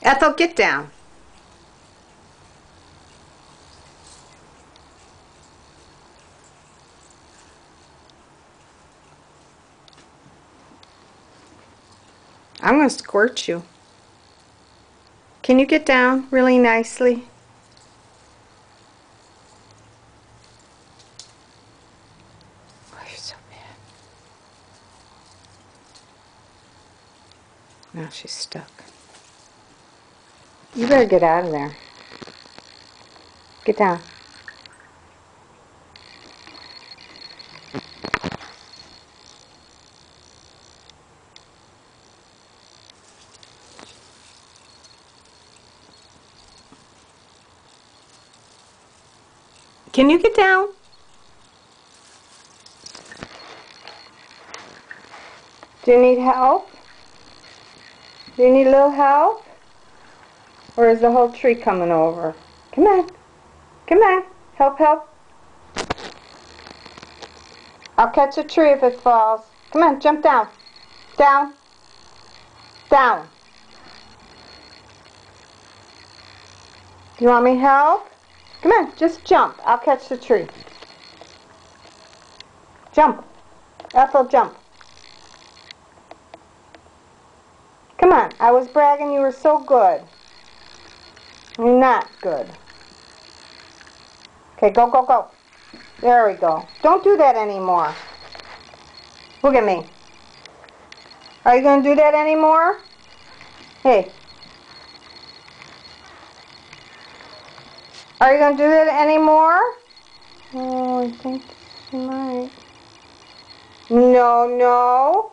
Ethel, get down. I'm going to squirt you. Can you get down really nicely? Oh, you're so bad. Now she's stuck. You better get out of there. Get down. Can you get down? Do you need help? Do you need a little help? Or is the whole tree coming over? Come on. Come on. Help, help. I'll catch a tree if it falls. Come on, jump down. Down. Down. Do you want me to help? Come on, just jump. I'll catch the tree. Jump. Ethel, jump. Come on, I was bragging you were so good. You're not good. Okay, go, go, go. There we go. Don't do that anymore. Look at me. Are you going to do that anymore? Hey. Are you going to do that anymore? Oh, I think she might. No, no.